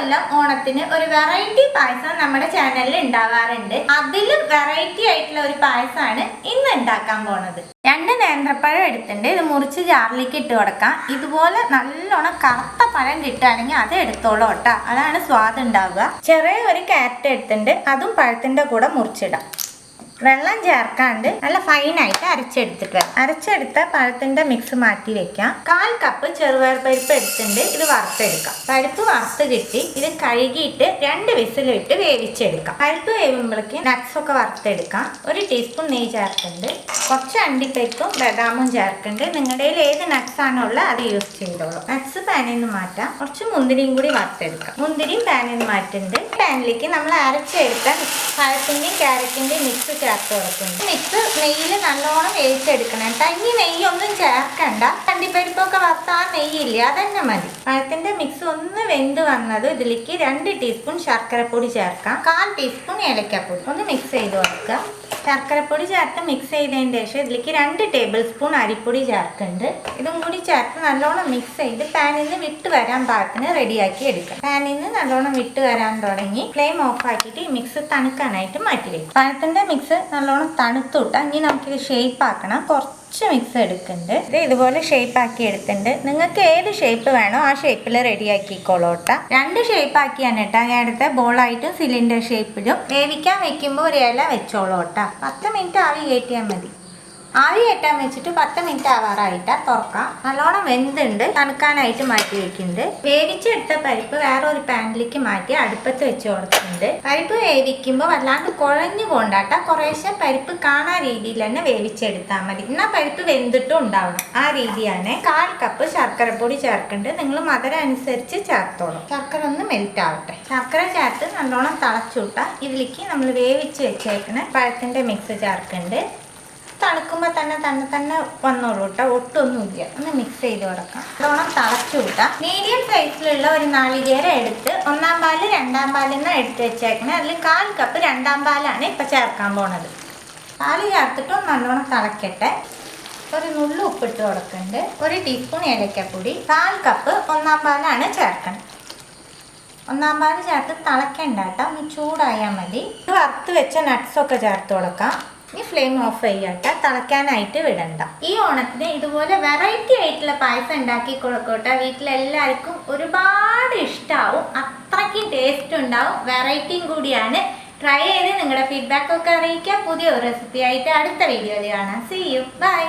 കൊല്ലം ഓണത്തിന് ഒരു വെറൈറ്റി പായസം നമ്മുടെ ചാനലിൽ ഉണ്ടാവാറുണ്ട്. അതിലും വെറൈറ്റി ആയിട്ടുള്ള ഒരു പായസമാണ് ഇന്ന് ഉണ്ടാക്കാൻ പോണത്. 2 നേന്ത്രപ്പഴം എടുത്തിട്ടുണ്ട്. ഇത് മുറിച്ച് ജാറിലേക്ക് ഇട്ട് കൊടുക്കാം. ഇതുപോലെ നല്ലോണം കറുത്ത പഴം കിട്ടുകയാണെങ്കിൽ അത് എടുത്തോളൂ കേട്ടോ, അതാണ് സ്വാദ് ഉണ്ടാവുക. ചെറിയ ഒരു ക്യാരറ്റ് എടുത്തിട്ടുണ്ട്, അതും പഴത്തിന്റെ കൂടെ മുറിച്ചിടാം. വെള്ളം ചേർക്കാണ്ട് നല്ല ഫൈനായിട്ട് അരച്ചെടുത്ത പഴത്തിന്റെ മിക്സ് മാറ്റി വെക്കാം. 1/4 കപ്പ് ചെറുപയർ പരിപ്പ് എടുത്തിട്ടുണ്ട്, ഇത് വറുത്തെടുക്കാം. പരിപ്പ് വറുത്ത് കിട്ടി, ഇത് കഴുകിയിട്ട് 2 വിസിലിട്ട് വേവിച്ചെടുക്കാം. പരിപ്പ് വേവുമ്പോഴേക്ക് നട്ട്സ് ഒക്കെ വറുത്തെടുക്കാം. 1 ടീസ്പൂൺ നെയ്യ് ചേർക്കുന്നുണ്ട്, കുറച്ച് അണ്ടിപ്പരിപ്പും ബദാമും ചേർക്കുന്നുണ്ട്. നിങ്ങളുടെ കയ്യിൽ ഏത് നട്ട്സ് ആണോ ഉള്ളത് അത് യൂസ് ചെയ്തോളൂ. നട്ട്സ് പാനിൽ നിന്ന് മാറ്റാം. കുറച്ച് മുന്തിരിയും കൂടി വറുത്തെടുക്കാം. മുന്തിരിയും പാനിൽ നിന്ന് മാറ്റുന്നുണ്ട്. പാനിലേക്ക് നമ്മൾ അരച്ചെടുത്ത പഴത്തിന്റെയും ക്യാരറ്റിന്റെയും മിക്സ് ചേർത്ത് കൊടുക്കുന്നുണ്ട്. മിക്സ് നെയ്യിൽ നല്ലോണം വേവിച്ചെടുക്കണം. തനി നെയ്യൊന്നും ചേർക്കണ്ട. അണ്ടിപ്പരിപ്പൊക്കെ വറുത്ത ആ നെയ്യില്ല, അതന്നെ മതി. പഴത്തിന്റെ മിക്സ് ഒന്ന് വെന്ത് വന്നത് ഇതിലേക്ക് 2 ടീസ്പൂൺ ശർക്കരപ്പൊടി ചേർക്കാം. 1/4 ടീസ്പൂൺ ഏലക്കപ്പൊടി ഒന്ന് മിക്സ് ചെയ്ത് കൊടുക്കുക. ശർക്കരപ്പൊടി ചേർത്ത് മിക്സ് ചെയ്തതിന് ശേഷം ഇതിലേക്ക് 2 ടേബിൾ സ്പൂൺ അരിപ്പൊടി ചേർക്കുന്നുണ്ട്. ഇതും കൂടി ചേർത്ത് നല്ലോണം മിക്സ് ചെയ്ത് പാനിൽ നിന്ന് വിട്ട് വരാൻ പാകത്തിന് റെഡിയാക്കി എടുക്കണം. പാനിൽ നിന്ന് നല്ലോണം വിട്ട് വരാൻ തുടങ്ങി ഫ്ലെയിം ഓഫ് ആക്കിയിട്ട് ഈ മിക്സ് തണുക്കാനായിട്ട് മാറ്റി വയ്ക്കും. പഴത്തിന്റെ മിക്സ് നല്ലോണം തണുത്തുട്ടാ. ഇനി നമുക്കിത് ഷേപ്പ് ആക്കണം. കുറച്ച് മിക്സ് എടുക്കുന്നുണ്ട്. ഇത് ഇതുപോലെ ഷേപ്പ് ആക്കി എടുത്തിട്ടുണ്ട്. നിങ്ങൾക്ക് ഏത് ഷേപ്പ് വേണോ ആ ഷേപ്പിൽ റെഡി ആക്കിക്കോളൂട്ടാ. 2 ഷേപ്പ് ആക്കിയാണ് കേട്ടാ ഞാൻ എടുത്ത. ബോളായിട്ടും സിലിണ്ടർ ഷേപ്പിലും. വേവിക്കാൻ വെക്കുമ്പോൾ ഒരു ഇല വെച്ചോളൂട്ടാ. 10 മിനിറ്റ് ആവി കയറ്റിയാൽ മതി. ആവി കയറ്റാൻ വെച്ചിട്ട് 10 മിനിറ്റ് ആവാറായിട്ടാ തുറക്കാം. നല്ലോണം വെന്തുണ്ട്, തണുക്കാനായിട്ട് മാറ്റി വെക്കുന്നുണ്ട്. വേവിച്ചെടുത്ത പരിപ്പ് വേറെ ഒരു പാനിലേക്ക് മാറ്റി അടുപ്പത്ത് വെച്ച് കൊടുക്കുന്നുണ്ട്. പരിപ്പ് വേവിക്കുമ്പോൾ വല്ലാണ്ട് കുഴഞ്ഞു പോണ്ടാട്ടാ. കുറേശ്ശെ പരിപ്പ് കാണാൻ രീതിയിൽ തന്നെ വേവിച്ചെടുത്താൽ മതി. എന്നാൽ പരിപ്പ് വെന്തിട്ടും ഉണ്ടാവണം, ആ രീതിയാണ്. 1/4 കപ്പ് ശർക്കരപ്പൊടി ചേർക്കുന്നുണ്ട്. നിങ്ങൾ മധുരം അനുസരിച്ച് ചേർത്തോളൂ. ശർക്കര ഒന്ന് മെൽറ്റ് ആവട്ടെ. ശർക്കര ചേർത്ത് നല്ലോണം തിളച്ചുവിട്ടാ ഇതിലേക്ക് നമ്മൾ വേവിച്ച് വെച്ചേക്കുന്ന പഴത്തിന്റെ മിക്സ് ചേർക്കുന്നുണ്ട്. തണുക്കുമ്പോൾ തന്നെ വന്നോളൂ കേട്ടോ, ഒട്ടൊന്നുമില്ല. ഒന്ന് മിക്സ് ചെയ്ത് കൊടുക്കാം. നല്ലോണം തിളച്ചു വിട്ടാൽ മീഡിയം സൈസിലുള്ള ഒരു നാളികേരം എടുത്ത് 1-ാം പാല് 2-ാം പാലിന്ന് എടുത്ത് വെച്ചേക്കണേ. അതിൽ 1/4 കപ്പ് 2-ാം പാലാണ് ഇപ്പം ചേർക്കാൻ പോണത്. പാല് ചേർത്തിട്ട് നല്ലോണം തിളക്കട്ടെ. ഒരു നുള്ളു ഉപ്പിട്ട് കൊടുക്കുന്നുണ്ട്. 1 ടീസ്പൂൺ ഏലക്കപ്പൊടി. 1/4 കപ്പ് 1-ാം പാലാണ് ചേർക്കണം. 1-ാം പാല് ചേർത്ത് തിളക്കണ്ട കേട്ടോ, ഒന്ന് ചൂടായാൽ മതി. വറുത്ത് വെച്ച നട്ട്സൊക്കെ ചേർത്ത് കൊടുക്കാം. ഇനി ഫ്ലെയിം ഓഫ് ചെയ്യാട്ടെ, തിളയ്ക്കാനായിട്ട് വിടണ്ട. ഈ ഓണത്തിന് ഇതുപോലെ വെറൈറ്റി ആയിട്ടുള്ള പായസം ഉണ്ടാക്കി കൊടുക്കട്ടെ. വീട്ടിലെല്ലാവർക്കും ഒരുപാട് ഇഷ്ടമാവും, അത്രയ്ക്കും ടേസ്റ്റ് ഉണ്ടാവും, വെറൈറ്റിയും കൂടിയാണ്. ട്രൈ ചെയ്ത് നിങ്ങളുടെ ഫീഡ്ബാക്ക് ഒക്കെ അറിയിക്കുക. പുതിയ ഒരു റെസിപ്പി ആയിട്ട് അടുത്ത വീഡിയോയിൽ കാണാം. See you, by.